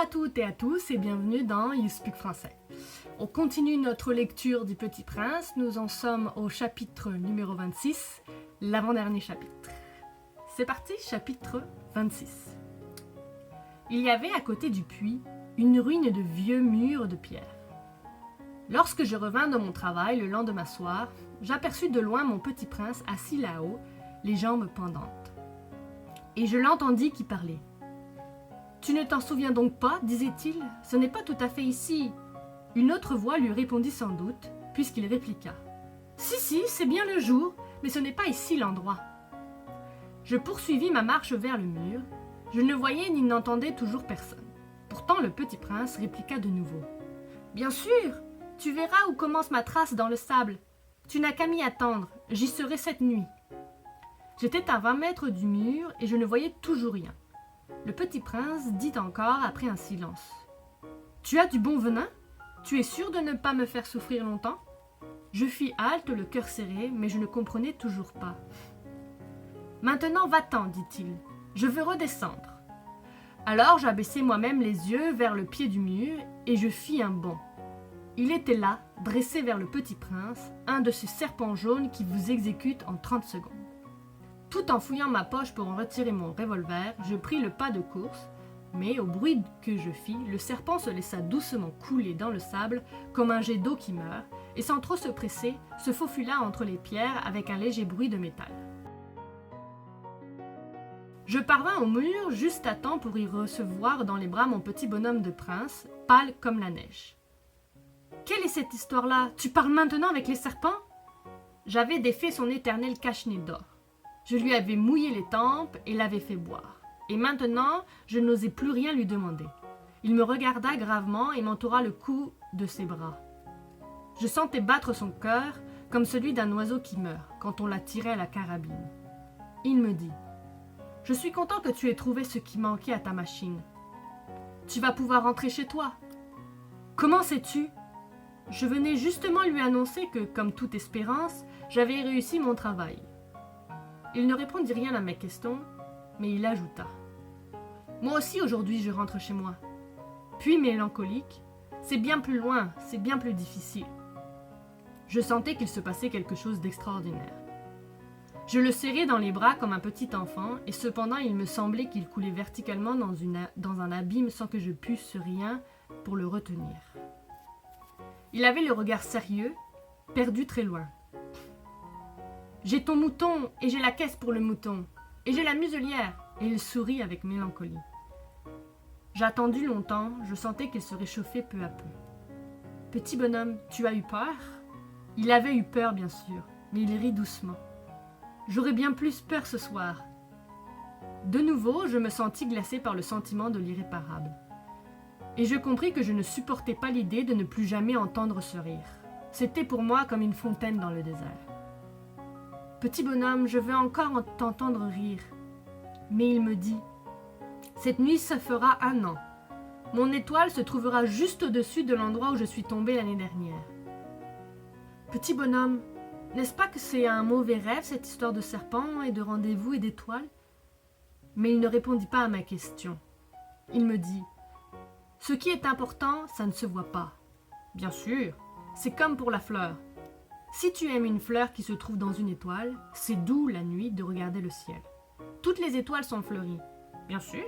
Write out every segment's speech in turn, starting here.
à toutes et à tous et bienvenue dans You Speak Français. On continue notre lecture du Petit Prince, nous en sommes au chapitre numéro 26, l'avant-dernier chapitre. C'est parti, chapitre 26. Il y avait à côté du puits une ruine de vieux murs de pierre. Lorsque je revins de mon travail le lendemain soir, j'aperçus de loin mon petit prince assis là-haut, les jambes pendantes. Et je l'entendis qui parlait. « Tu ne t'en souviens donc pas, disait-il, ce n'est pas tout à fait ici. » Une autre voix lui répondit sans doute, puisqu'il répliqua. « Si, c'est bien le jour, mais ce n'est pas ici l'endroit. » Je poursuivis ma marche vers le mur. Je ne voyais ni n'entendais toujours personne. Pourtant le petit prince répliqua de nouveau. « Bien sûr, tu verras où commence ma trace dans le sable. Tu n'as qu'à m'y attendre, j'y serai cette nuit. » J'étais à 20 mètres du mur et je ne voyais toujours rien. Le petit prince dit encore après un silence. « Tu as du bon venin ? Tu es sûr de ne pas me faire souffrir longtemps ?» Je fis halte, le cœur serré, mais je ne comprenais toujours pas. « Maintenant va-t'en, dit-il, je veux redescendre. » Alors j'abaissai moi-même les yeux vers le pied du mur et je fis un bond. Il était là, dressé vers le petit prince, un de ces serpents jaunes qui vous exécutent en 30 secondes. Tout en fouillant ma poche pour en retirer mon revolver, je pris le pas de course, mais au bruit que je fis, le serpent se laissa doucement couler dans le sable comme un jet d'eau qui meurt, et sans trop se presser, se faufila entre les pierres avec un léger bruit de métal. Je parvins au mur juste à temps pour y recevoir dans les bras mon petit bonhomme de prince, pâle comme la neige. « Quelle est cette histoire-là ? Tu parles maintenant avec les serpents ?» J'avais défait son éternel cache-nez d'or. Je lui avais mouillé les tempes et l'avais fait boire. Et maintenant, je n'osais plus rien lui demander. Il me regarda gravement et m'entoura le cou de ses bras. Je sentais battre son cœur comme celui d'un oiseau qui meurt quand on l'a tiré à la carabine. Il me dit « Je suis content que tu aies trouvé ce qui manquait à ta machine. Tu vas pouvoir rentrer chez toi. » « Comment sais-tu ? » Je venais justement lui annoncer que, comme toute espérance, j'avais réussi mon travail. Il ne répondit rien à mes questions, mais il ajouta. « Moi aussi aujourd'hui je rentre chez moi. » Puis mélancolique, « C'est bien plus loin, c'est bien plus difficile. » Je sentais qu'il se passait quelque chose d'extraordinaire. Je le serrais dans les bras comme un petit enfant, et cependant il me semblait qu'il coulait verticalement dans un abîme sans que je pusse rien pour le retenir. Il avait le regard sérieux, perdu très loin. « J'ai ton mouton, et j'ai la caisse pour le mouton, et j'ai la muselière. » Et il sourit avec mélancolie. J'attendis longtemps, je sentais qu'il se réchauffait peu à peu. « Petit bonhomme, tu as eu peur ?» Il avait eu peur, bien sûr, mais il rit doucement. « J'aurais bien plus peur ce soir. » De nouveau, je me sentis glacé par le sentiment de l'irréparable. Et je compris que je ne supportais pas l'idée de ne plus jamais entendre ce rire. C'était pour moi comme une fontaine dans le désert. « Petit bonhomme, je veux encore t'entendre rire. » Mais il me dit, « Cette nuit, ça fera 1 an. Mon étoile se trouvera juste au-dessus de l'endroit où je suis tombé l'année dernière. » Petit bonhomme, n'est-ce pas que c'est un mauvais rêve, cette histoire de serpent et de rendez-vous et d'étoiles ? Mais il ne répondit pas à ma question. Il me dit, « Ce qui est important, ça ne se voit pas. Bien sûr, c'est comme pour la fleur. Si tu aimes une fleur qui se trouve dans une étoile, c'est doux la nuit de regarder le ciel. Toutes les étoiles sont fleuries. Bien sûr.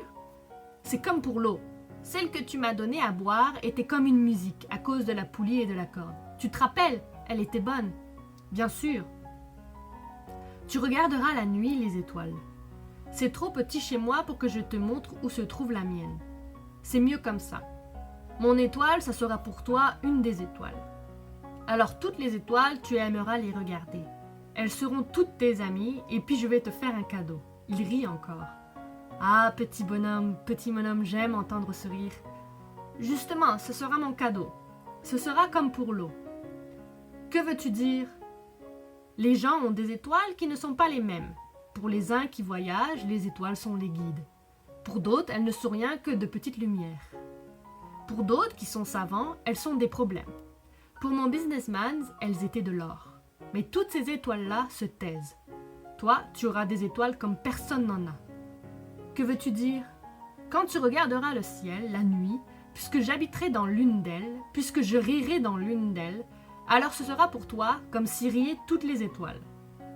C'est comme pour l'eau. Celle que tu m'as donnée à boire était comme une musique à cause de la poulie et de la corde. Tu te rappelles, elle était bonne. Bien sûr. Tu regarderas la nuit les étoiles. C'est trop petit chez moi pour que je te montre où se trouve la mienne. C'est mieux comme ça. Mon étoile, ça sera pour toi une des étoiles. Alors toutes les étoiles, tu aimeras les regarder. Elles seront toutes tes amies et puis je vais te faire un cadeau. » Il rit encore. « Ah, petit bonhomme, j'aime entendre ce rire. Justement, ce sera mon cadeau. Ce sera comme pour l'eau. Que veux-tu dire ? Les gens ont des étoiles qui ne sont pas les mêmes. Pour les uns qui voyagent, les étoiles sont les guides. Pour d'autres, elles ne sont rien que de petites lumières. Pour d'autres qui sont savants, elles sont des problèmes. Pour mon businessman, elles étaient de l'or. Mais toutes ces étoiles-là se taisent. Toi, tu auras des étoiles comme personne n'en a. Que veux-tu dire ? Quand tu regarderas le ciel la nuit, puisque j'habiterai dans l'une d'elles, puisque je rirai dans l'une d'elles, alors ce sera pour toi comme si riaient toutes les étoiles.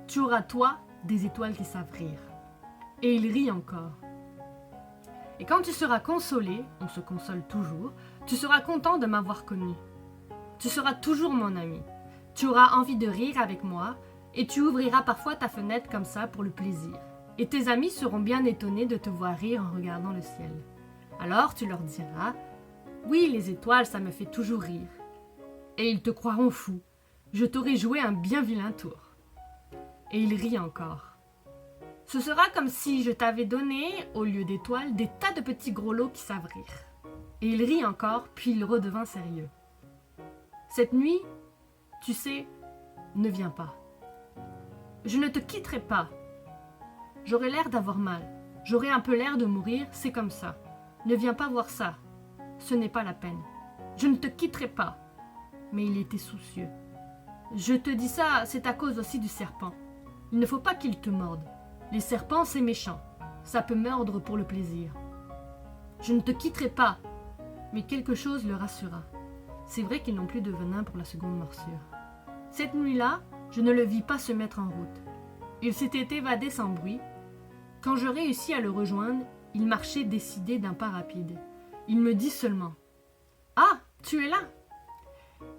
Tu auras, toi, des étoiles qui savent rire. Et il rit encore. Et quand tu seras consolé, on se console toujours, tu seras content de m'avoir connu. Tu seras toujours mon ami. Tu auras envie de rire avec moi, et tu ouvriras parfois ta fenêtre comme ça pour le plaisir. Et tes amis seront bien étonnés de te voir rire en regardant le ciel. Alors tu leur diras « Oui, les étoiles, ça me fait toujours rire. » Et ils te croiront fou. Je t'aurai joué un bien vilain tour. Et il rit encore. Ce sera comme si je t'avais donné, au lieu d'étoiles, des tas de petits grelots qui savent rire. Et il rit encore, puis il redevint sérieux. Cette nuit, tu sais, ne viens pas. Je ne te quitterai pas. J'aurai l'air d'avoir mal. J'aurai un peu l'air de mourir, c'est comme ça. Ne viens pas voir ça. Ce n'est pas la peine. Je ne te quitterai pas. Mais il était soucieux. Je te dis ça, c'est à cause aussi du serpent. Il ne faut pas qu'il te morde. Les serpents, c'est méchant. Ça peut mordre pour le plaisir. Je ne te quitterai pas. Mais quelque chose le rassura. C'est vrai qu'ils n'ont plus de venin pour la seconde morsure. Cette nuit-là, je ne le vis pas se mettre en route. Il s'était évadé sans bruit. Quand je réussis à le rejoindre, il marchait décidé d'un pas rapide. Il me dit seulement « Ah, tu es là !»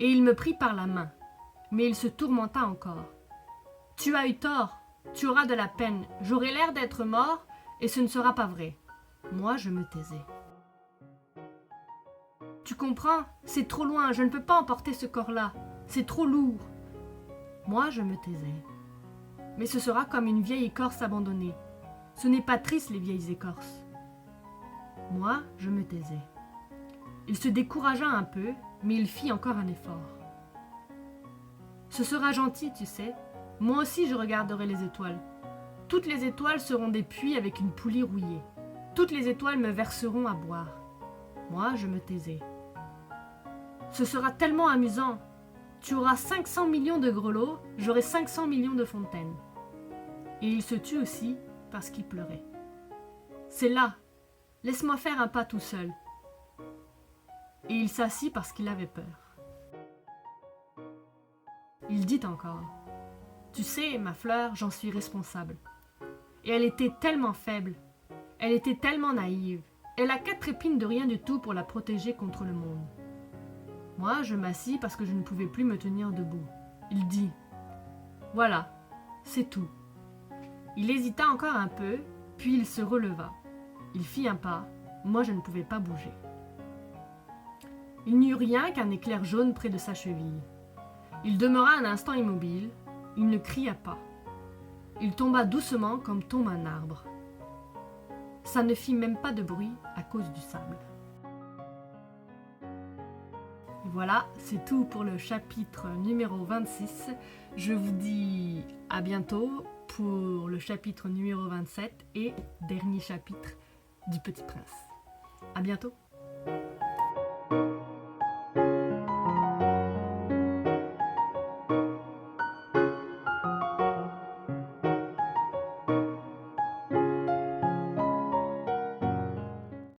Et il me prit par la main. Mais il se tourmenta encore. « Tu as eu tort, tu auras de la peine, j'aurai l'air d'être mort, et ce ne sera pas vrai. » Moi, je me taisais. « Tu comprends, c'est trop loin, je ne peux pas emporter ce corps-là, c'est trop lourd. » Moi, je me taisais. Mais ce sera comme une vieille écorce abandonnée. Ce n'est pas triste, les vieilles écorces. Moi, je me taisais. Il se découragea un peu, mais il fit encore un effort. Ce sera gentil, tu sais. Moi aussi, je regarderai les étoiles. Toutes les étoiles seront des puits avec une poulie rouillée. Toutes les étoiles me verseront à boire. Moi, je me taisais. Ce sera tellement amusant. Tu auras 500 millions de grelots, j'aurai 500 millions de fontaines. Et il se tut aussi parce qu'il pleurait. C'est là. Laisse-moi faire un pas tout seul. Et il s'assit parce qu'il avait peur. Il dit encore. Tu sais, ma fleur, j'en suis responsable. Et elle était tellement faible. Elle était tellement naïve. Elle a 4 épines de rien du tout pour la protéger contre le monde. Moi, je m'assis parce que je ne pouvais plus me tenir debout. Il dit « Voilà, c'est tout. » Il hésita encore un peu, puis il se releva. Il fit un pas. Moi, je ne pouvais pas bouger. Il n'y eut rien qu'un éclair jaune près de sa cheville. Il demeura un instant immobile. Il ne cria pas. Il tomba doucement comme tombe un arbre. Ça ne fit même pas de bruit à cause du sable. Et voilà, c'est tout pour le chapitre numéro 26. Je vous dis à bientôt pour le chapitre numéro 27 et dernier chapitre du Petit Prince. À bientôt.